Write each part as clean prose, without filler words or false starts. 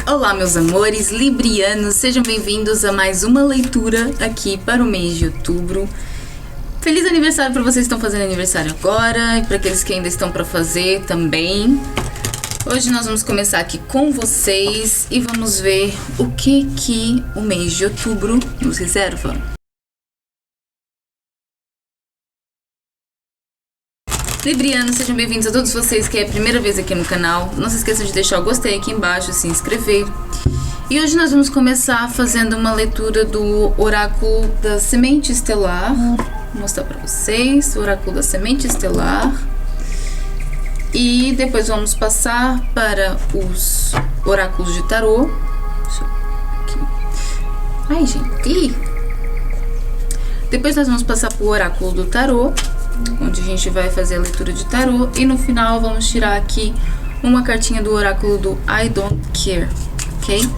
Olá, meus amores librianos, sejam bem-vindos a mais uma leitura aqui para o mês de outubro. Feliz aniversário para vocês que estão fazendo aniversário agora e para aqueles que ainda estão para fazer também. Hoje nós vamos começar aqui com vocês e vamos ver o que o mês de outubro nos reserva. Librianos, sejam bem-vindos a todos vocês que é a primeira vez aqui no canal. Não se esqueçam de deixar o gostei aqui embaixo, se inscrever. E hoje nós vamos começar fazendo uma leitura do oráculo da semente estelar. Vou mostrar para vocês o oráculo da semente estelar. E depois vamos passar para os oráculos de tarô. Ai, gente! Depois nós vamos passar para o oráculo do tarô, onde a gente vai fazer a leitura de tarô, e no final vamos tirar aqui uma cartinha do oráculo do I Don't Care, ok?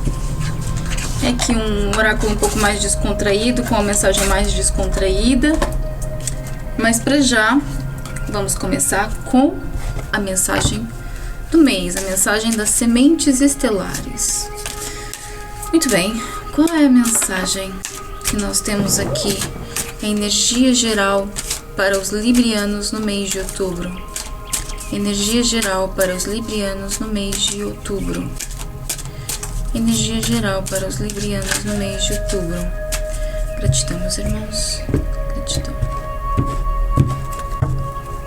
É aqui um oráculo um pouco mais descontraído, com uma mensagem mais descontraída, mas para já vamos começar com a mensagem do mês, a mensagem das sementes estelares. Muito bem, qual é a mensagem que nós temos aqui? A energia geral para os librianos no mês de outubro. Energia geral para os librianos no mês de outubro. Energia geral para os librianos no mês de outubro. Gratidão, meus irmãos. Gratidão.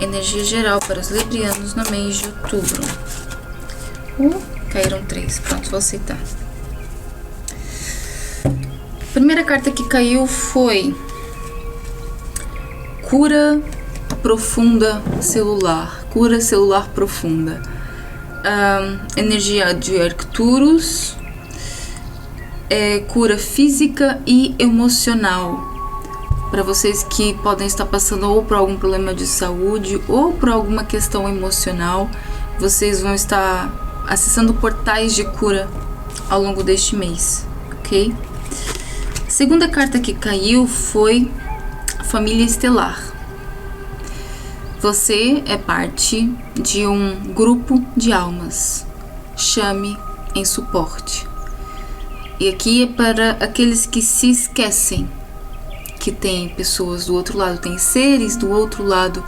Energia geral para os librianos no mês de outubro. Caíram 3. Pronto, vou aceitar. A primeira carta que caiu foi cura profunda celular, cura celular profunda. Energia de Arcturus, cura física e emocional. Para vocês que podem estar passando ou por algum problema de saúde ou por alguma questão emocional, vocês vão estar acessando portais de cura ao longo deste mês, ok? A segunda carta que caiu foi família estelar. Você é parte de um grupo de almas. Chame em suporte. E aqui é para aqueles que se esquecem que tem pessoas do outro lado, tem seres do outro lado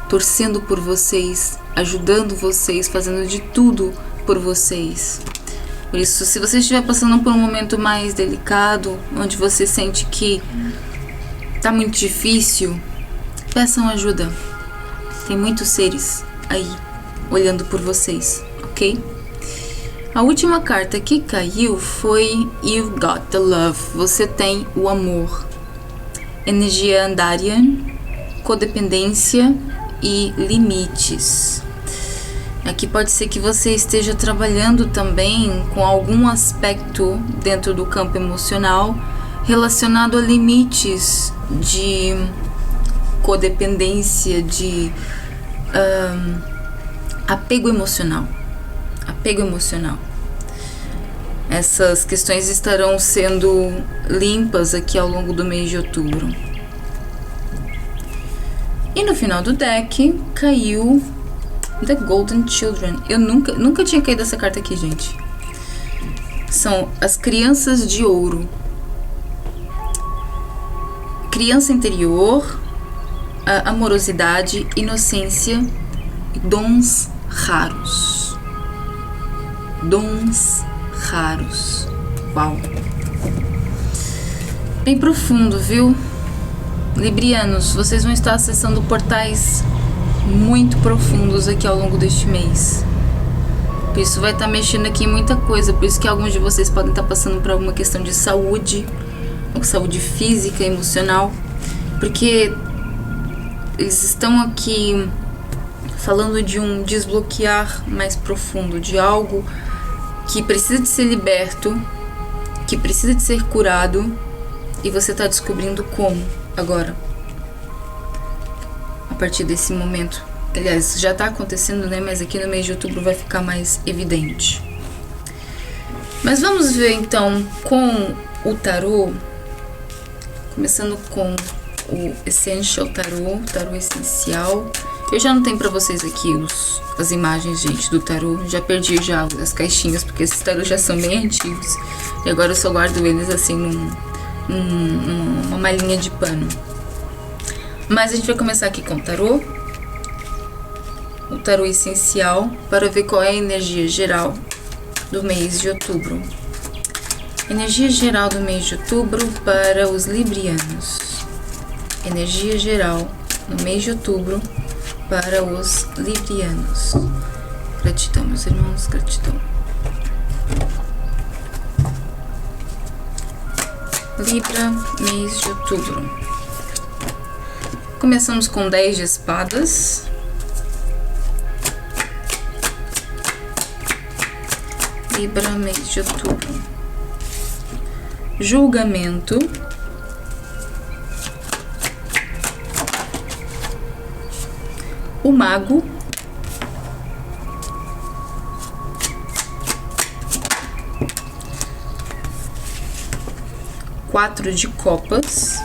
torcendo por vocês, ajudando vocês, fazendo de tudo por vocês. Por isso, se você estiver passando por um momento mais delicado, onde você sente que tá muito difícil, peçam ajuda. Tem muitos seres aí olhando por vocês, ok? A última carta que caiu foi You've Got the Love. Você tem o amor. Energia Andarian, codependência e limites. Aqui pode ser que você esteja trabalhando também com algum aspecto dentro do campo emocional relacionado a limites de codependência, de apego emocional. Apego emocional. Essas questões estarão sendo limpas aqui ao longo do mês de outubro. E no final do deck caiu The Golden Children. Eu nunca tinha caído essa carta aqui, gente. São as crianças de ouro. Criança interior, amorosidade, inocência e dons raros. Dons raros. Uau! Bem profundo, viu? Librianos, vocês vão estar acessando portais muito profundos aqui ao longo deste mês. Por isso vai estar mexendo aqui em muita coisa. Por isso que alguns de vocês podem estar passando por alguma questão de saúde, ou saúde física, emocional, porque eles estão aqui falando de um desbloquear mais profundo, de algo que precisa de ser liberto, que precisa de ser curado, e você está descobrindo como agora, a partir desse momento. Aliás, já está acontecendo, né? Mas aqui no mês de outubro vai ficar mais evidente. Mas vamos ver então com o tarô, começando com o Essential Tarô, tarô essencial. Eu já não tenho pra vocês aqui as imagens, gente, do tarô. Já perdi já as caixinhas, porque esses tarôs já são bem antigos. E agora eu só guardo eles assim numa malinha de pano. Mas a gente vai começar aqui com o tarô. O tarô essencial, para ver qual é a energia geral do mês de outubro. Energia geral do mês de outubro para os librianos. Energia geral no mês de outubro para os librianos. Gratidão, meus irmãos, gratidão. Libra, mês de outubro. Começamos com 10 de espadas. Libra, mês de outubro. Julgamento. O mago. Quatro de copas.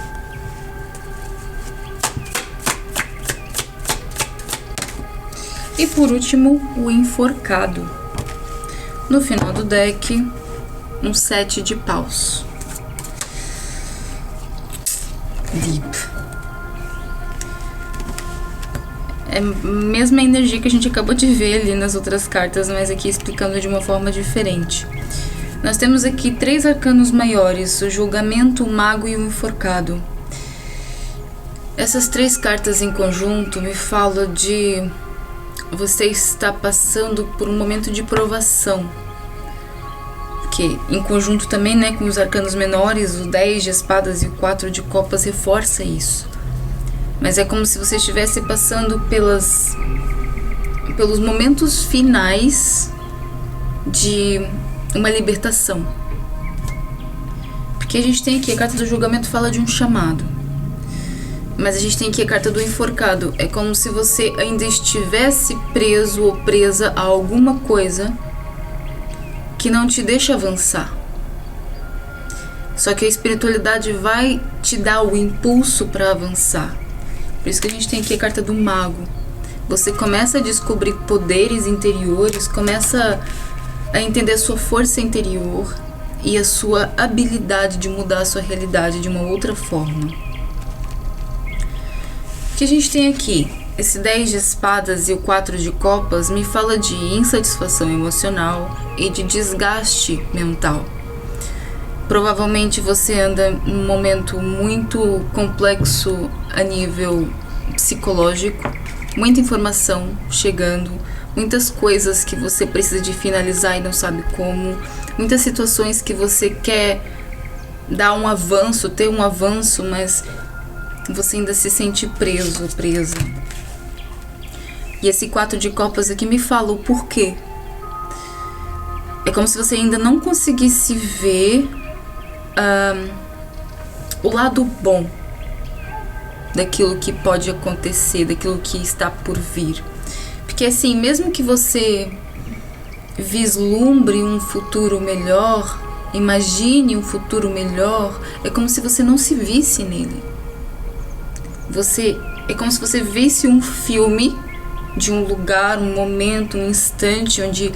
E por último, o enforcado. No final do deck, um 7 de paus. Deep. É a mesma energia que a gente acabou de ver ali nas outras cartas, mas aqui explicando de uma forma diferente. Nós temos aqui 3 arcanos maiores, o julgamento, o mago e o enforcado. Essas 3 cartas em conjunto me falam de você estar passando por um momento de provação. Porque em conjunto também, né, com os arcanos menores, o 10 de espadas e o 4 de copas reforça isso. Mas é como se você estivesse passando pelos momentos finais de uma libertação. Porque a gente tem aqui, a carta do julgamento fala de um chamado. Mas a gente tem aqui a carta do enforcado. É como se você ainda estivesse preso ou presa a alguma coisa que não te deixa avançar. Só que a espiritualidade vai te dar o impulso para avançar. Por isso que a gente tem aqui a carta do mago. Você começa a descobrir poderes interiores, começa a entender a sua força interior e a sua habilidade de mudar a sua realidade de uma outra forma. O que a gente tem aqui? Esse 10 de espadas e o 4 de copas me fala de insatisfação emocional e de desgaste mental. Provavelmente você anda num momento muito complexo a nível psicológico, muita informação chegando, muitas coisas que você precisa de finalizar e não sabe como, muitas situações que você quer dar um avanço, ter um avanço, mas você ainda se sente preso ou presa. E esse 4 de copas aqui me fala o porquê. É como se você ainda não conseguisse ver o lado bom daquilo que pode acontecer, daquilo que está por vir. Porque assim, mesmo que você vislumbre um futuro melhor, imagine um futuro melhor, é como se você não se visse nele. É como se você visse um filme de um lugar, um momento, um instante onde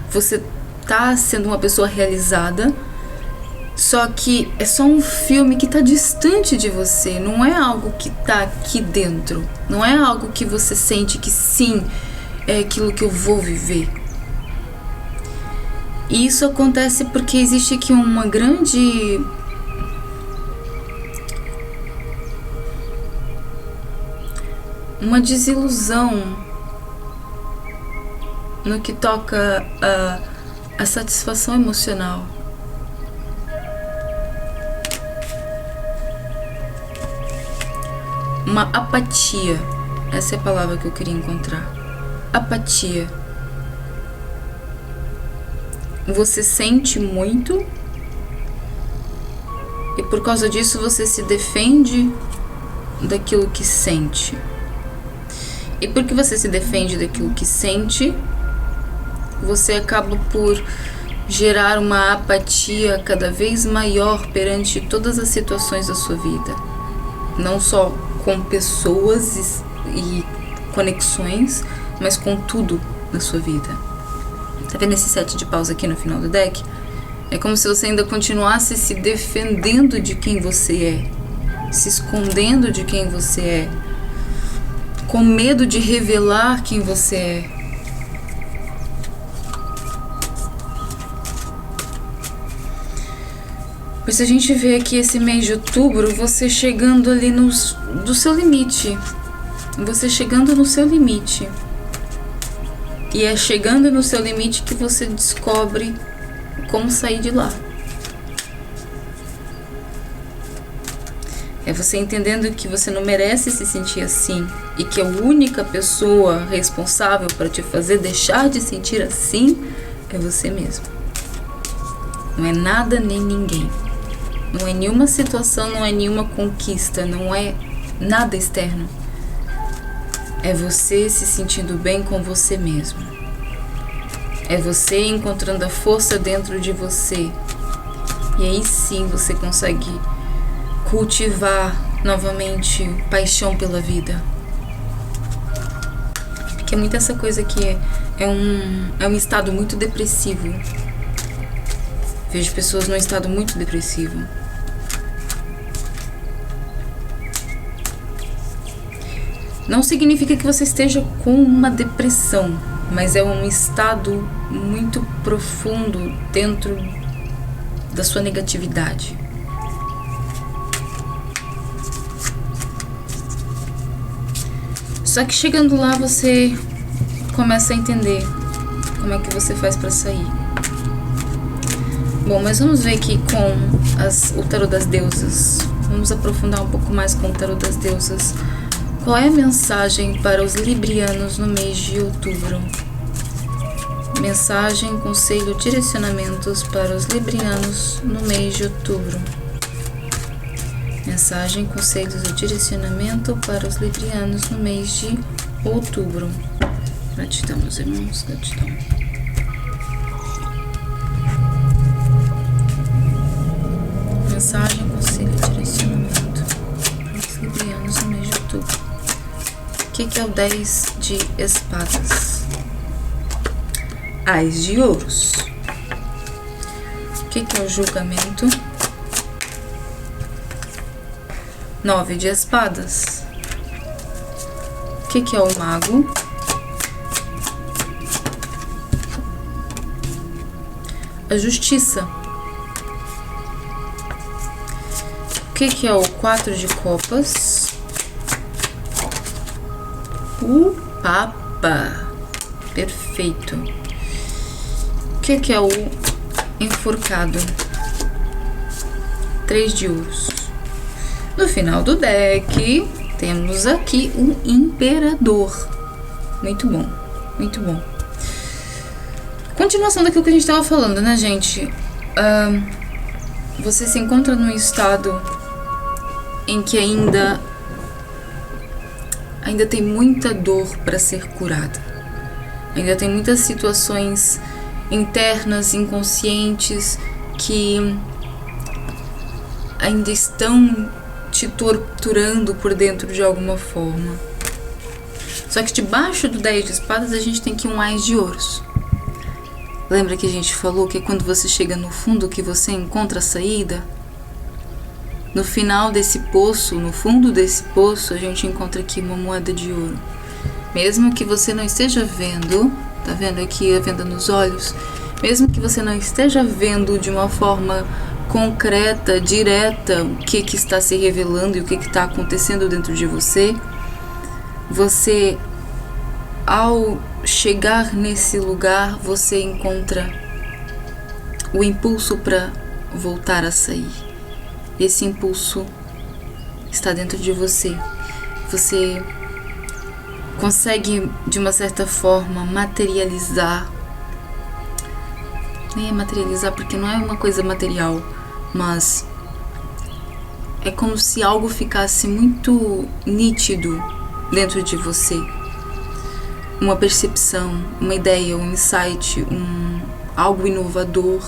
você está sendo uma pessoa realizada, só que é só um filme que está distante de você, não é algo que está aqui dentro, não é algo que você sente que sim, é aquilo que eu vou viver. E isso acontece porque existe aqui uma desilusão no que toca a satisfação emocional. Uma apatia, essa é a palavra que eu queria encontrar. Apatia. Você sente muito e por causa disso você se defende daquilo que sente. E porque você se defende daquilo que sente, você acaba por gerar uma apatia cada vez maior perante todas as situações da sua vida. Não só com pessoas e conexões, mas com tudo na sua vida. Tá vendo esse 7 de paus aqui no final do deck? É como se você ainda continuasse se defendendo de quem você é, se escondendo de quem você é, com medo de revelar quem você é. Pois a gente vê aqui esse mês de outubro, você chegando ali do seu limite. Você chegando no seu limite. E é chegando no seu limite que você descobre como sair de lá. É você entendendo que você não merece se sentir assim e que a única pessoa responsável para te fazer deixar de sentir assim é você mesmo. Não é nada nem ninguém. Não é nenhuma situação, não é nenhuma conquista, não é nada externo. É você se sentindo bem com você mesmo. É você encontrando a força dentro de você. E aí sim você consegue cultivar novamente paixão pela vida. Porque é muito essa coisa que é um estado muito depressivo. Vejo pessoas num estado muito depressivo. Não significa que você esteja com uma depressão, mas é um estado muito profundo dentro da sua negatividade. Só que chegando lá você começa a entender como é que você faz para sair. Bom, mas vamos ver aqui com o tarô das deusas. Vamos aprofundar um pouco mais com o tarô das deusas. Qual é a mensagem para os librianos no mês de outubro? Mensagem, conselho, direcionamentos para os librianos no mês de outubro. Mensagem, conselhos e direcionamento para os librianos no mês de outubro. Gratidão, meus irmãos, gratidão. Mensagem, conselho e direcionamento para os librianos no mês de outubro. O que é o 10 de espadas? Ás de ouros. O que é o julgamento? 9 de espadas. O que é o mago? A justiça. O que é o 4 de copas? O Papa. Perfeito. O que é o enforcado? 3 de ouros. No final do deck, temos aqui um imperador. Muito bom, muito bom. Continuação daquilo que a gente estava falando, né, gente? Você se encontra num estado em que ainda tem muita dor para ser curada. Ainda tem muitas situações internas, inconscientes, que ainda estão te torturando por dentro de alguma forma. Só que debaixo do 10 de espadas a gente tem aqui um ás de ouros. Lembra que a gente falou que quando você chega no fundo que você encontra a saída? No final desse poço, no fundo desse poço, a gente encontra aqui uma moeda de ouro. Mesmo que você não esteja vendo, tá vendo aqui a venda nos olhos? Mesmo que você não esteja vendo de uma forma concreta, direta, o que está se revelando e o que está acontecendo dentro de você, você, ao chegar nesse lugar, você encontra o impulso para voltar a sair. Esse impulso está dentro de você. Você consegue, de uma certa forma, materializar. Nem é materializar porque não é uma coisa material, mas é como se algo ficasse muito nítido dentro de você. Uma percepção, uma ideia, um insight, algo inovador.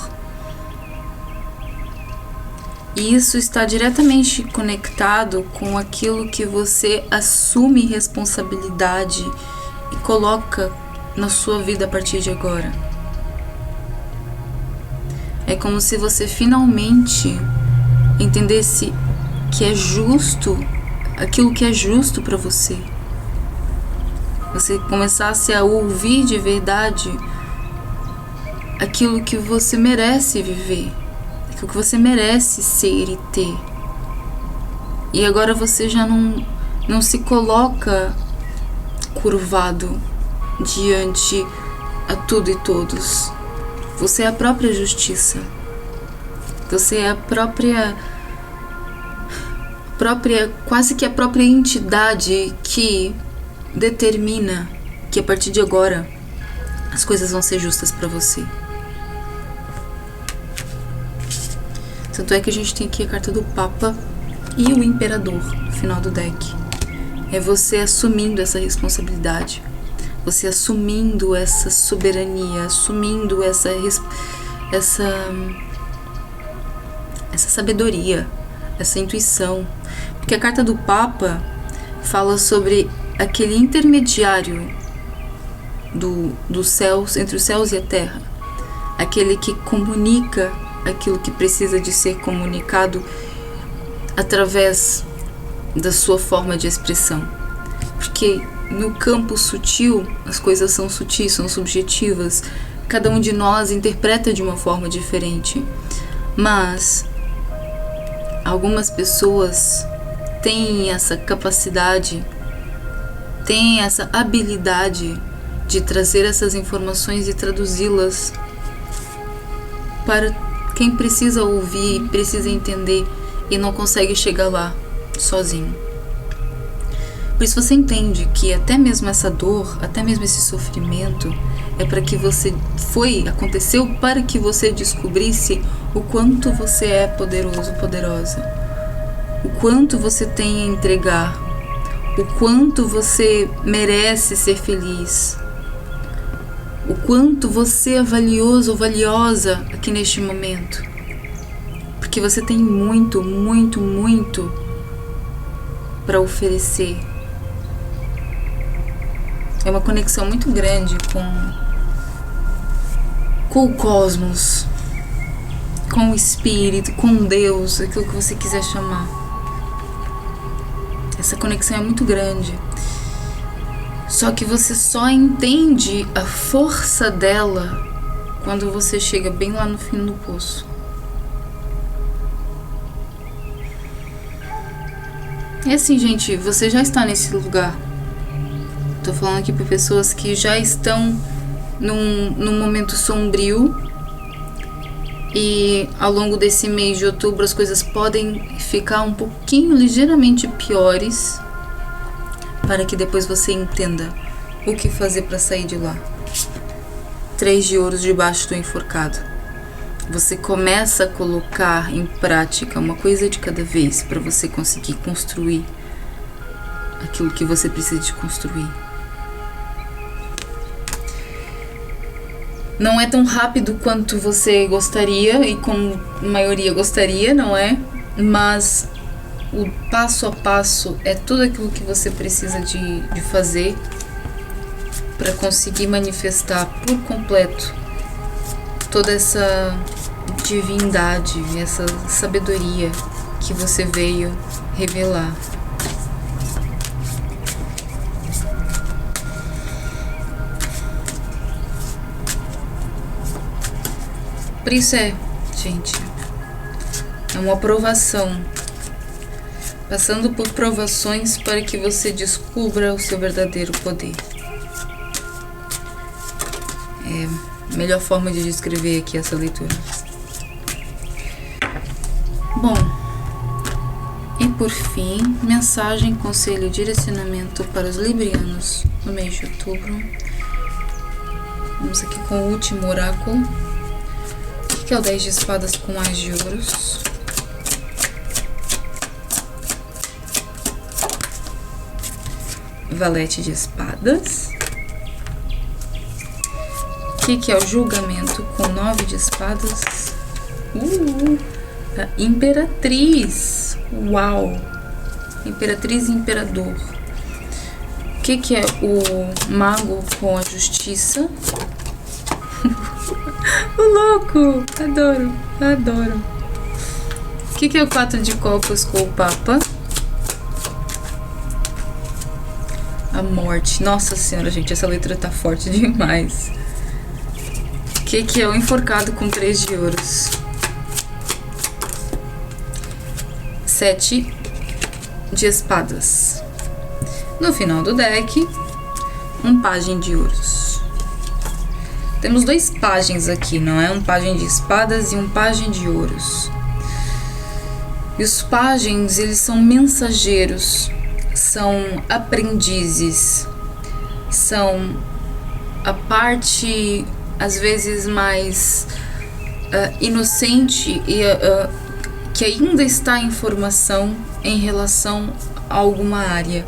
E isso está diretamente conectado com aquilo que você assume responsabilidade e coloca na sua vida a partir de agora. É como se você finalmente entendesse que é justo aquilo que é justo para você. Você começasse a ouvir de verdade aquilo que você merece viver, aquilo que você merece ser e ter. E agora você já não se coloca curvado diante a tudo e todos. Você é a própria justiça. Você é a própria, quase que a própria entidade que determina que a partir de agora as coisas vão ser justas para você. Tanto é que a gente tem aqui a carta do Papa e o Imperador no final do deck. É você assumindo essa responsabilidade, você assumindo essa soberania, assumindo essa sabedoria, essa intuição. Porque a carta do Papa fala sobre aquele intermediário dos céus, entre os céus e a terra, aquele que comunica aquilo que precisa de ser comunicado através da sua forma de expressão. Porque no campo sutil as coisas são sutis, são subjetivas, cada um de nós interpreta de uma forma diferente, mas algumas pessoas têm essa capacidade, têm essa habilidade de trazer essas informações e traduzi-las para quem precisa ouvir, precisa entender e não consegue chegar lá sozinho. Por isso você entende que até mesmo essa dor, até mesmo esse sofrimento é para que aconteceu para que você descobrisse o quanto você é poderoso, poderosa, o quanto você tem a entregar, o quanto você merece ser feliz, o quanto você é valioso ou valiosa aqui neste momento, porque você tem muito, muito, muito para oferecer. É uma conexão muito grande com o cosmos, com o espírito, com Deus, aquilo que você quiser chamar. Essa conexão é muito grande. Só que você só entende a força dela quando você chega bem lá no fim do poço. E assim, gente, você já está nesse lugar. Tô falando aqui para pessoas que já estão num momento sombrio. E ao longo desse mês de outubro as coisas podem ficar um pouquinho, ligeiramente piores, para que depois você entenda o que fazer para sair de lá. 3 de ouros debaixo do enforcado. Você começa a colocar em prática uma coisa de cada vez para você conseguir construir aquilo que você precisa de construir. Não é tão rápido quanto você gostaria e como a maioria gostaria, não é? Mas o passo a passo é tudo aquilo que você precisa de fazer para conseguir manifestar por completo toda essa divindade, essa sabedoria que você veio revelar. Por isso gente, é uma provação, passando por provações para que você descubra o seu verdadeiro poder. É a melhor forma de descrever aqui essa leitura. Bom, e por fim, mensagem, conselho e direcionamento para os librianos no mês de outubro. Vamos aqui com o último oráculo, que é o 10 de espadas com Ás de ouros. Valete de espadas. Que é o julgamento com 9 de espadas. Imperatriz. Uau! Imperatriz e imperador. O que é o mago com a justiça? O louco! Adoro, adoro. O que é o 4 de copas com o papa? A morte. Nossa senhora, gente, essa letra tá forte demais. O que é o enforcado com 3 de ouros? 7 de espadas. No final do deck, um pajem de ouros. Temos 2 pajens aqui, não é? Um pajem de espadas e um pajem de ouros. E os pajens, eles são mensageiros, são aprendizes, são a parte, às vezes, mais inocente e que ainda está em formação em relação a alguma área.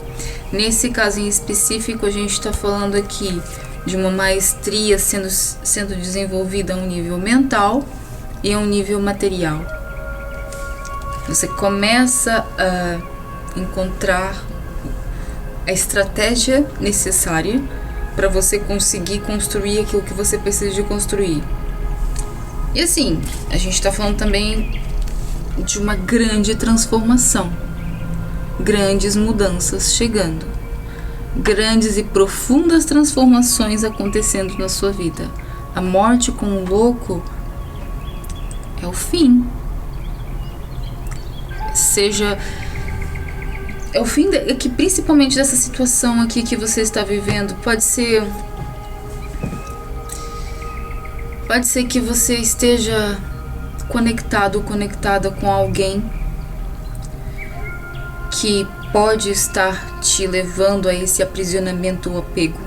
Nesse caso em específico, a gente está falando aqui de uma maestria sendo desenvolvida a um nível mental e a um nível material. Você começa a encontrar a estratégia necessária para você conseguir construir aquilo que você precisa de construir. E assim, a gente está falando também de uma grande transformação, grandes mudanças chegando, grandes e profundas transformações acontecendo na sua vida. A morte com o louco é o fim. É o fim que principalmente dessa situação aqui que você está vivendo. Pode ser que você esteja conectado ou conectada com alguém que pode estar te levando a esse aprisionamento ou apego,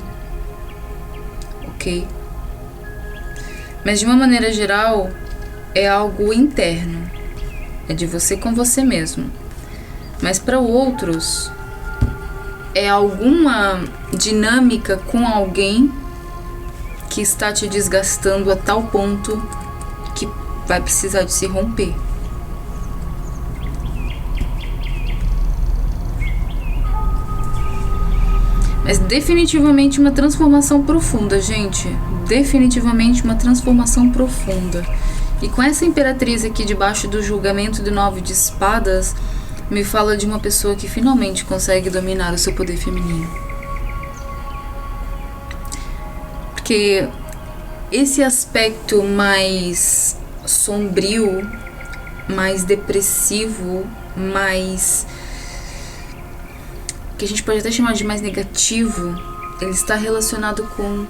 ok? Mas de uma maneira geral, é algo interno, é de você com você mesmo. Mas para outros, é alguma dinâmica com alguém que está te desgastando a tal ponto que vai precisar de se romper. Mas definitivamente uma transformação profunda, gente. Definitivamente uma transformação profunda. E com essa imperatriz aqui debaixo do julgamento do 9 de espadas, me fala de uma pessoa que finalmente consegue dominar o seu poder feminino. Porque esse aspecto mais sombrio, mais depressivo, mais, que a gente pode até chamar de mais negativo, ele está relacionado com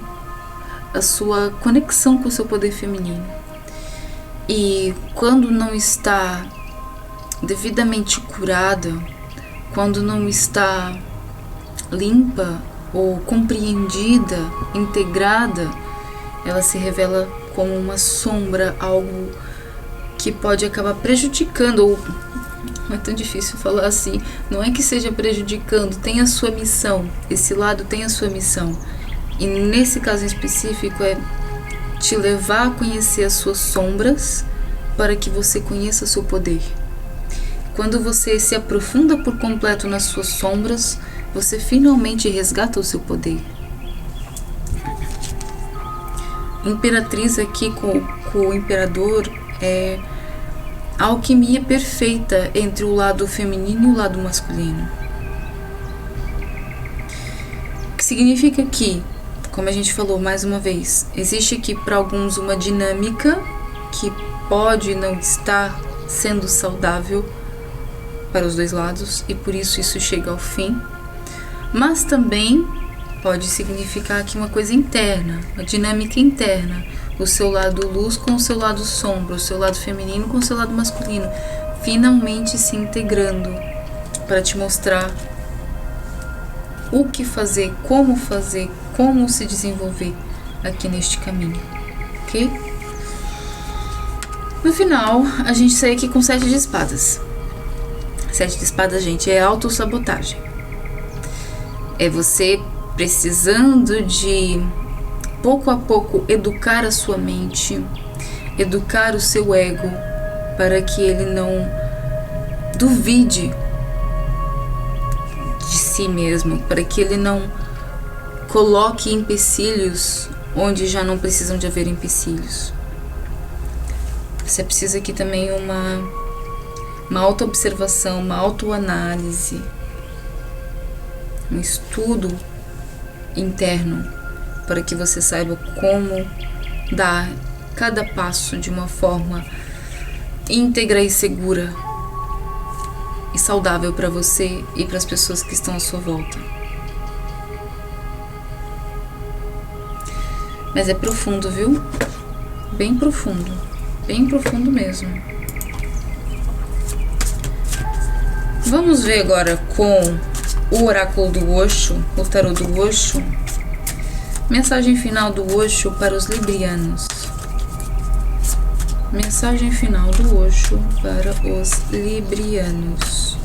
a sua conexão com o seu poder feminino. E quando não está devidamente curada, quando não está limpa ou compreendida, integrada, ela se revela como uma sombra, algo que pode acabar prejudicando, ou não é tão difícil falar assim, não é que seja prejudicando, tem a sua missão, esse lado tem a sua missão, e nesse caso em específico é te levar a conhecer as suas sombras para que você conheça seu poder. Quando você se aprofunda por completo nas suas sombras, você finalmente resgata o seu poder. Imperatriz aqui com o imperador é a alquimia perfeita entre o lado feminino e o lado masculino. O que significa que, como a gente falou mais uma vez, existe aqui para alguns uma dinâmica que pode não estar sendo saudável para os dois lados e por isso chega ao fim, mas também pode significar aqui uma coisa interna, uma dinâmica interna, o seu lado luz com o seu lado sombra, o seu lado feminino com o seu lado masculino, finalmente se integrando para te mostrar o que fazer, como se desenvolver aqui neste caminho, ok? No final, a gente sai aqui com 7 de espadas. 7 de espadas, gente, é autossabotagem. É você precisando de, pouco a pouco, educar a sua mente, educar o seu ego, para que ele não duvide de si mesmo, para que ele não coloque empecilhos onde já não precisam de haver empecilhos. Você precisa aqui também uma autoobservação, uma autoanálise, um estudo interno, para que você saiba como dar cada passo de uma forma íntegra e segura e saudável para você e para as pessoas que estão à sua volta. Mas é profundo, viu? Bem profundo mesmo. Vamos ver agora com o oráculo do Osho, o tarô do Osho. Mensagem final do Osho para os librianos. Mensagem final do Osho para os librianos.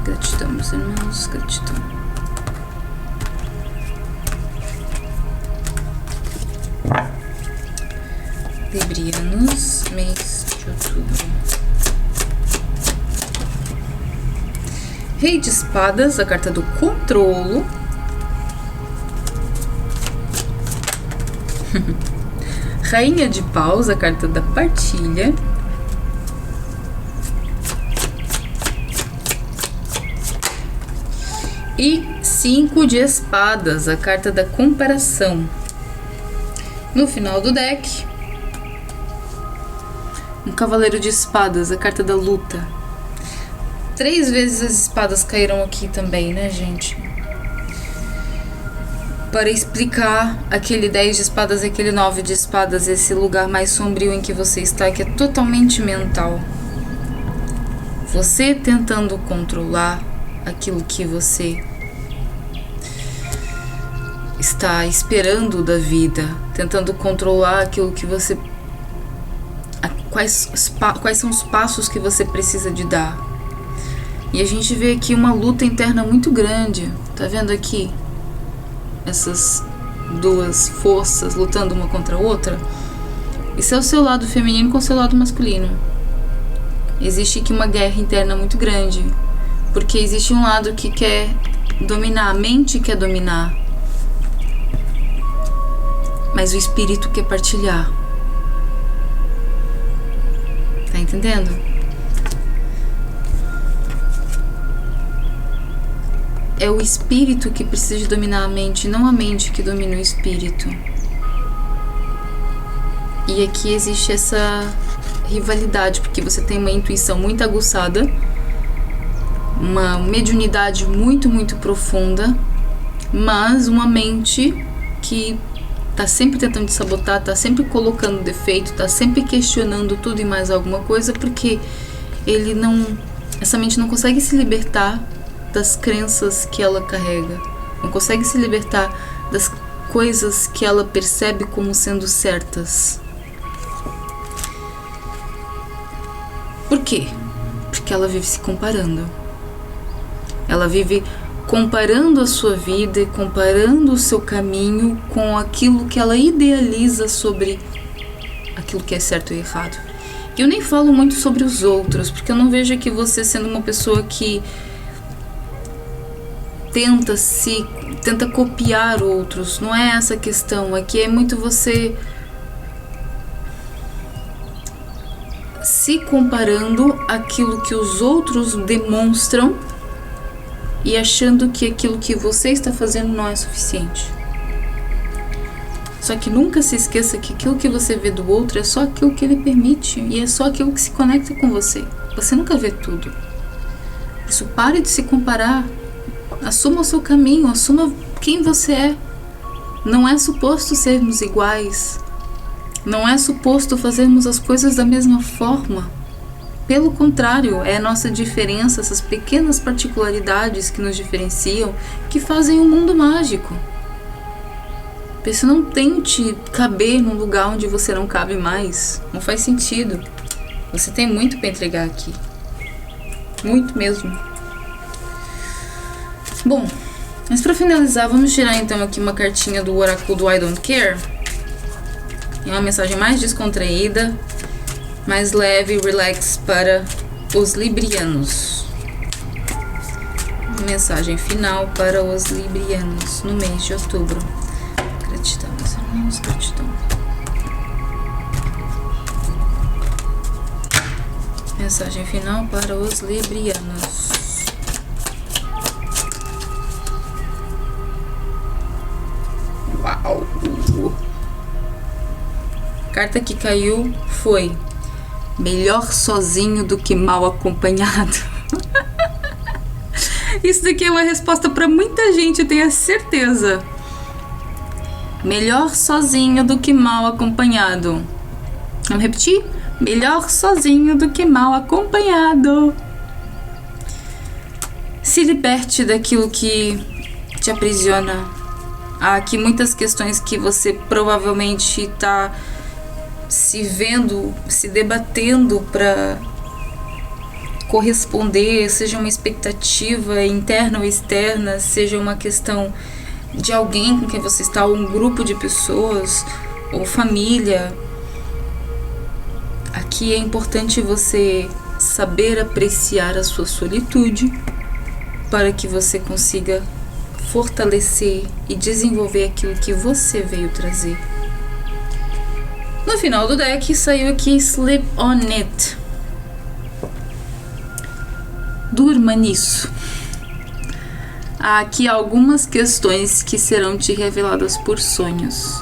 Gratidão, meus irmãos, gratidão. Librianos, mês de outubro. Rei de Espadas, a carta do controlo. Rainha de Paus, a carta da partilha. E 5 de espadas, a carta da comparação. No final do deck, um cavaleiro de espadas, a carta da luta. 3 vezes as espadas caíram aqui também, né, gente? Para explicar aquele 10 de espadas e aquele 9 de espadas, esse lugar mais sombrio em que você está, que é totalmente mental. Você tentando controlar aquilo que você está esperando da vida, tentando controlar aquilo que você... Quais são os passos que você precisa de dar. E a gente vê aqui uma luta interna muito grande. Tá vendo aqui? Essas duas forças lutando uma contra a outra. Isso é o seu lado feminino com o seu lado masculino. Existe aqui uma guerra interna muito grande. Porque existe um lado que quer dominar, a mente quer dominar. Mas o espírito quer partilhar. Tá entendendo? É o espírito que precisa de dominar a mente, não a mente que domina o espírito. E aqui existe essa rivalidade, porque você tem uma intuição muito aguçada, uma mediunidade muito, muito profunda, mas uma mente que tá sempre tentando te sabotar, tá sempre colocando defeito, tá sempre questionando tudo e mais alguma coisa, porque essa mente não consegue se libertar das crenças que ela carrega, não consegue se libertar das coisas que ela percebe como sendo certas. Por quê? Porque ela vive se comparando. Ela vive comparando a sua vida e comparando o seu caminho com aquilo que ela idealiza sobre aquilo que é certo e errado. E eu nem falo muito sobre os outros, porque eu não vejo aqui você sendo uma pessoa que tenta copiar outros. Não é essa a questão. Aqui é muito você se comparando àquilo que os outros demonstram e achando que aquilo que você está fazendo não é suficiente. Só que nunca se esqueça que aquilo que você vê do outro é só aquilo que ele permite e é só aquilo que se conecta com você. Você nunca vê tudo. Por isso, pare de se comparar. Assuma o seu caminho, assuma quem você é. Não é suposto sermos iguais. Não é suposto fazermos as coisas da mesma forma. Pelo contrário, é a nossa diferença, essas pequenas particularidades que nos diferenciam, que fazem um mundo mágico. Por isso, não tente caber num lugar onde você não cabe mais. Não faz sentido. Você tem muito para entregar aqui. Muito mesmo. Bom, mas para finalizar, vamos tirar então aqui uma cartinha do oráculo do I Don't Care. É uma mensagem mais descontraída. mais leve e relax para os librianos. Mensagem final para os librianos no mês de outubro. Gratidão, meus irmãos, gratidão. Mensagem final para os librianos. Uau! A carta que caiu foi: melhor sozinho do que mal acompanhado. Isso daqui é uma resposta para muita gente, eu tenho a certeza. Melhor sozinho do que mal acompanhado. Vamos repetir? Melhor sozinho do que mal acompanhado. Se liberte daquilo que te aprisiona. Há aqui muitas questões que você provavelmente está se vendo, se debatendo para corresponder, seja uma expectativa interna ou externa, seja uma questão de alguém com quem você está, ou um grupo de pessoas, ou família. Aqui é importante você saber apreciar a sua solitude para que você consiga fortalecer e desenvolver aquilo que você veio trazer. No final do deck saiu aqui Sleep on It. Durma nisso. Há aqui algumas questões que serão te reveladas por sonhos.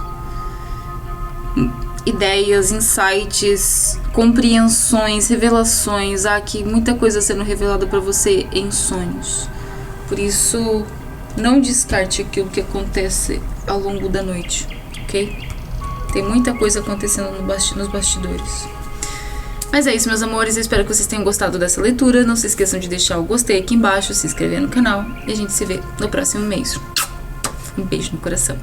Ideias, insights, compreensões, revelações. Há aqui muita coisa sendo revelada para você em sonhos. Por isso, não descarte aquilo que acontece ao longo da noite, ok? Tem muita coisa acontecendo nos bastidores. Mas é isso, meus amores. Eu espero que vocês tenham gostado dessa leitura. Não se esqueçam de deixar o gostei aqui embaixo, se inscrever no canal. E a gente se vê no próximo mês. Um beijo no coração.